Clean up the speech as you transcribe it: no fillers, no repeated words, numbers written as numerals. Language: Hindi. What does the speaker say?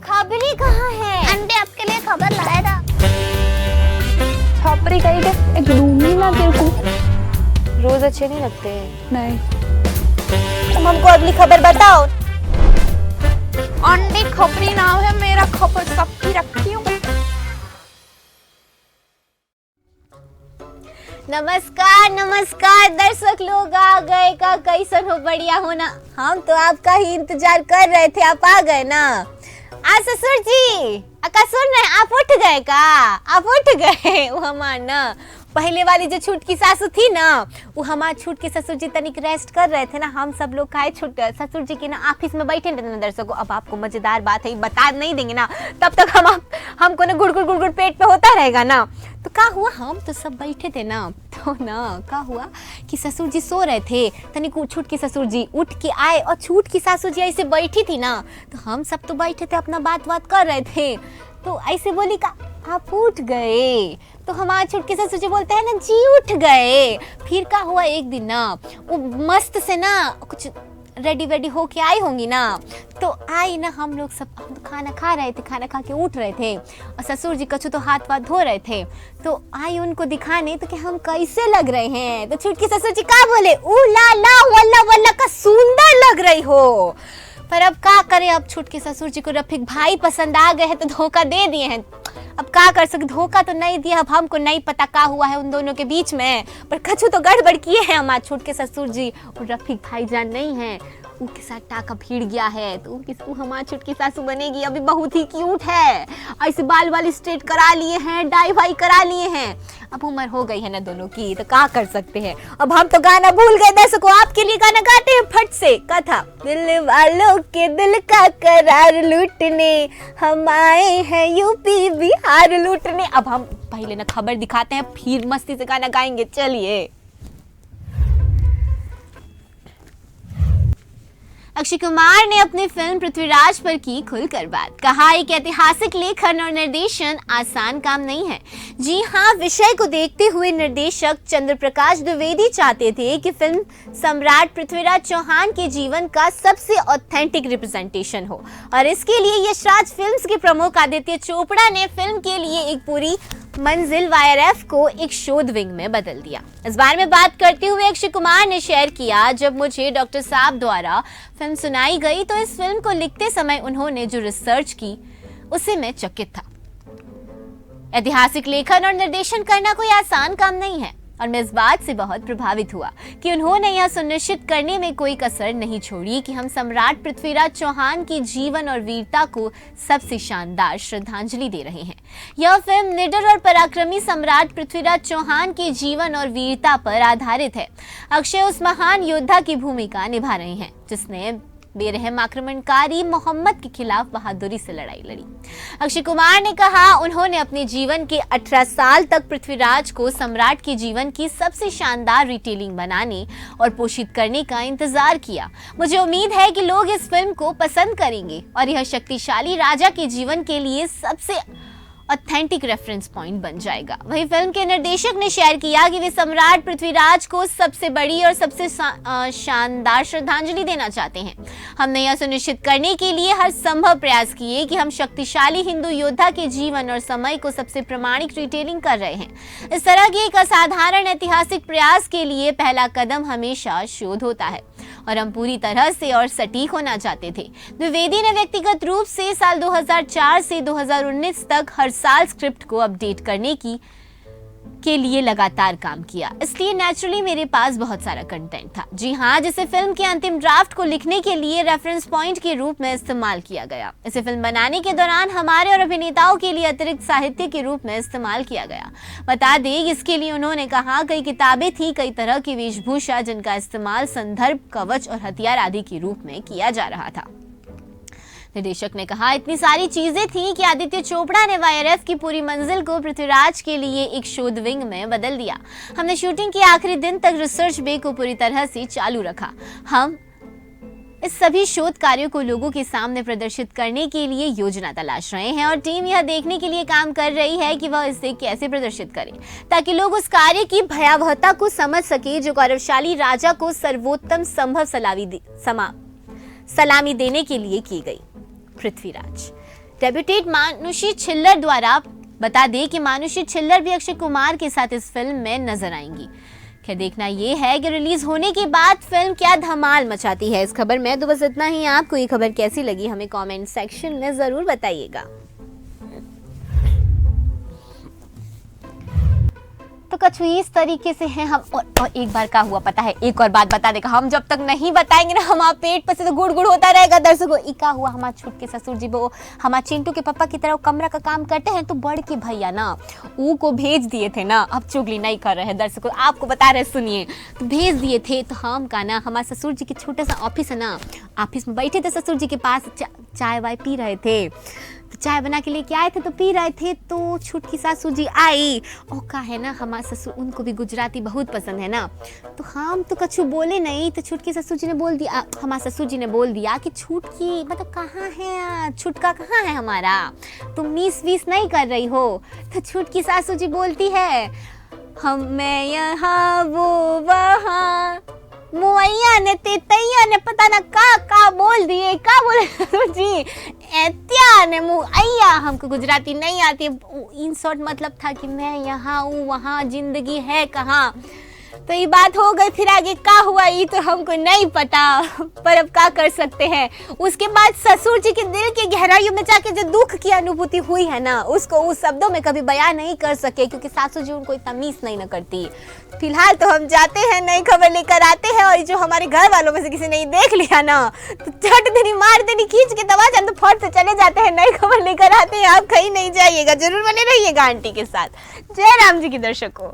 खबरी कहाँ है? आंटी आपके लिए खबर लाया था। छापरी कहीं के एक लूंगी ना तेरे को। रोज अच्छे नहीं लगते। नहीं, तुम हमको अगली खबर बताओ। आंटी खबरी नाम है मेरा, खबर सबकी रखती हूँ। नमस्कार नमस्कार दर्शक लोग, आ गए का कैसन हो? बढ़िया हो ना? हम तो आपका ही इंतजार कर रहे थे, आप आ गए ना। ससुर जी अका सुन रहे, आप उठ गए का? आप उठ गए? वो हमार ना पहले वाली जो छूट की सासू थी ना, वो हमारे छूट के ससुर जी तनिक रेस्ट कर रहे थे ना। हम सब लोग खाए छूट ससुर जी के ना ऑफिस में बैठे थे ना दर्शकों। अब आपको मजेदार बात है, बता नहीं देंगे ना तब तक हमको ना गुड़ गुड़ पेट पे होता रहेगा ना। तो क्या हुआ, हम तो सब बैठे थे ना, तो ना क्या हुआ कि ससुर जी सो रहे थे, तनिक छूट के ससुर जी उठ के आए और छूट की सासू जी ऐसे बैठी थी ना, तो हम सब तो बैठे थे अपना बात कर रहे थे। तो ऐसे बोली का आप उठ गए? तो हमारे छुटके ससुर जी बोलते हैं ना जी उठ गए। फिर क्या हुआ, एक दिन ना वो मस्त से ना कुछ रेडी होके आई होंगी ना, तो आई ना, हम लोग सब हम तो खाना खा रहे थे, खाना खा के उठ रहे थे और ससुर जी कछु तो हाथ धो रहे थे, तो आई उनको दिखाने तो कि हम कैसे लग रहे हैं। तो छुटके ससुर जी क्या बोले, ऊ ला ला वल्ला वल्ला का सुंदर लग रही हो। पर अब क्या करें, अब छुटके ससुर जी को रफीक भाई पसंद आ गए हैं तो धोखा दे दिए हैं। अब क्या कर सकते, धोखा तो नहीं दिया। अब हमको नहीं पता क्या हुआ है उन दोनों के बीच में, पर कछु तो गड़बड़ किए हैं हमारे छुटके ससुर जी। और रफीक भाईजान नहीं है, उनके साथ टाका भीड़ गया है, तो वो हमारी छुटकी सासू बनेगी। अभी बहुत ही क्यूट है, ऐसे बाल वाल स्ट्रेट करा लिए हैं, डाई वाई करा लिए हैं। अब उम्र हो गई है ना दोनों की, तो क्या कर सकते हैं। अब हम तो गाना भूल गए दर्शकों, आपके लिए गाना गाते हैं फट से। कथा दिल वालों के दिल का करार लूटने हम आए हैं यूपी बिहार लूटने। अब हम पहले ना खबर दिखाते हैं, फिर मस्ती से गाना गाएंगे। चलिए। अक्षय कुमार ने अपनी फिल्म पृथ्वीराज पर की खुलकर बात। कहा एक ऐतिहासिक लेखन और निर्देशन आसान काम नहीं है। जी हाँ, विषय को देखते हुए निर्देशक चंद्र प्रकाश द्विवेदी चाहते थे कि फिल्म सम्राट पृथ्वीराज चौहान के जीवन का सबसे ऑथेंटिक रिप्रेजेंटेशन हो, और इसके लिए यशराज फिल्म्स के प्रमुख आदित्य चोपड़ा ने फिल्म के लिए एक पूरी मंजिल वाईआरएफ को एक शोध विंग में बदल दिया। इस बारे में बात करते हुए अक्षय कुमार ने शेयर किया, जब मुझे डॉक्टर साहब द्वारा फिल्म सुनाई गई तो इस फिल्म को लिखते समय उन्होंने जो रिसर्च की उससे मैं चकित था। ऐतिहासिक लेखन और निर्देशन करना कोई आसान काम नहीं है, और मैं इस बात से बहुत प्रभावित हुआ कि उन्होंने यह सुनिश्चित करने में कोई कसर नहीं छोड़ी कि हम सम्राट पृथ्वीराज चौहान की जीवन और वीरता को सबसे शानदार श्रद्धांजलि दे रहे हैं। यह फिल्म निडर और पराक्रमी सम्राट पृथ्वीराज चौहान के जीवन और वीरता पर आधारित है। अक्षय उस महान योद्धा की भूमिका निभा रहे हैं जिसने बेरहम आक्रमणकारी मोहम्मद के खिलाफ बहादुरी से लड़ाई लड़ी। अक्षय कुमार ने कहा, उन्होंने अपने जीवन के 18 साल तक पृथ्वीराज को सम्राट के जीवन की सबसे शानदार रिटेलिंग बनाने और पोषित करने का इंतजार किया। मुझे उम्मीद है कि लोग इस फिल्म को पसंद करेंगे और यह शक्तिशाली राजा के जीवन के लिए सबसे ऑथेंटिक रेफरेंस पॉइंट बन जाएगा। वहीं फिल्म के निर्देशक ने शेयर किया कि वे सम्राट पृथ्वीराज को सबसे बड़ी और सबसे शानदार श्रद्धांजलि देना चाहते हैं। हमने यह सुनिश्चित करने के लिए हर संभव प्रयास किए कि हम शक्तिशाली हिंदू योद्धा के जीवन और समय को सबसे प्रमाणिक रिटेलिंग कर रहे हैं। इस तरह के एक असाधारण ऐतिहासिक प्रयास के लिए पहला कदम हमेशा शोध होता है, और हम पूरी तरह से और सटीक होना चाहते थे। द्विवेदी ने व्यक्तिगत रूप से साल 2004 से 2019 तक हर साल स्क्रिप्ट को अपडेट करने के लिए लगातार काम किया, इसलिए नेचुरली मेरे पास बहुत सारा कंटेंट था। जी हाँ, जिसे फिल्म के अंतिम ड्राफ्ट को लिखने के लिए रेफरेंस पॉइंट के रूप में इस्तेमाल किया गया। इसे फिल्म बनाने के दौरान हमारे और अभिनेताओं के लिए अतिरिक्त साहित्य के रूप में इस्तेमाल किया गया। बता दें, इसके लिए उन्होंने कहा कई किताबें थी, कई तरह की वेशभूषा जिनका इस्तेमाल संदर्भ, कवच और हथियार आदि के रूप में किया जा रहा था। निर्देशक ने कहा, इतनी सारी चीजें थी कि आदित्य चोपड़ा ने वाईआरएफ की पूरी मंजिल को पृथ्वीराज के लिए एक शोध विंग में बदल दिया। हमने शूटिंग के आखिरी दिन तक रिसर्च बे को पूरी तरह से चालू रखा। हम इस सभी शोध कार्यों को लोगों के सामने प्रदर्शित करने के लिए योजना तलाश रहे हैं, और टीम यह देखने के लिए काम कर रही है कि वह इसे कैसे प्रदर्शित करे ताकि लोग उस कार्य की भयावहता को समझ सके जो गौरवशाली राजा को सर्वोत्तम संभव सलामी देने के लिए की गई। पृथ्वीराज डेब्यूटेंट मानुषी छिल्लर द्वारा। बता दें कि मानुषी छिल्लर भी अक्षय कुमार के साथ इस फिल्म में नजर आएंगी। खैर देखना ये है कि रिलीज होने के बाद फिल्म क्या धमाल मचाती है इस खबर में। तो बस इतना ही। आपको ये खबर कैसी लगी हमें कमेंट सेक्शन में जरूर बताइएगा। तो कुछ इस तरीके से हैं हम। और एक बार क्या हुआ पता है, एक और बात बता देगा, हम जब तक नहीं बताएंगे ना हमारा पेट पर से तो गुड़ गुड़ होता रहेगा दर्शकों। इका हुआ हमारे छुटके ससुर जी वो हमारे चिंटू के पापा की तरह कमरा का काम करते हैं, तो बड़ के भैया ना वो को भेज दिए थे ना, अब चुगली नहीं कर रहे हैं दर्शकों, आपको बता रहे सुनिए। तो भेज दिए थे तो हम का ना हमारे ससुर जी के छोटा सा ऑफिस है ना, ऑफिस में बैठे थे ससुर जी के पास, चाय वाय पी रहे थे। तो चाय बना के लेके आए थे तो पी रहे थे, तो छुटकी सासू जी आई और का है ना हमारे ससुर उनको भी गुजराती बहुत पसंद है ना, तो हम तो कछु बोले नहीं। तो छुटकी ससुर जी ने बोल दिया, हमारे ससुर जी ने बोल दिया कि छुटकी मतलब कहाँ है, छुटका कहाँ है हमारा, तुम मिस विस नहीं कर रही हो। तो छुटकी सासू जी बोलती है मैं यहाँ वो वहाँ, मुआइया ने तेतैया ने पता ना का बोल दिए, का बोले जी एत्या ने मुआइया, हमको गुजराती नहीं आती। इन शॉर्ट मतलब था कि मैं यहाँ हूँ वहाँ जिंदगी है कहाँ। तो ये बात हो गई, फिर आगे क्या हुआ ये तो हमको नहीं पता, पर अब क्या कर सकते हैं। उसके बाद ससुर जी के दिल की गहराइयों में जाके जो दुख की अनुभूति हुई है ना, उसको उस शब्दों में कभी बयान नहीं कर सके, क्योंकि सासू जी उनको इतना मिस नहीं न करती। फिलहाल तो हम जाते हैं, नई खबर लेकर आते हैं, और जो हमारे घर वालों में से किसी ने देख लिया ना तो झट देनी मार देनी खींच के दबा जाते, तो फट से चले जाते हैं, नई खबर लेकर आते हैं। आप कहीं नहीं जाइएगा, जरूर बने रहिएगा आंटी के साथ। जय राम जी की दर्शकों।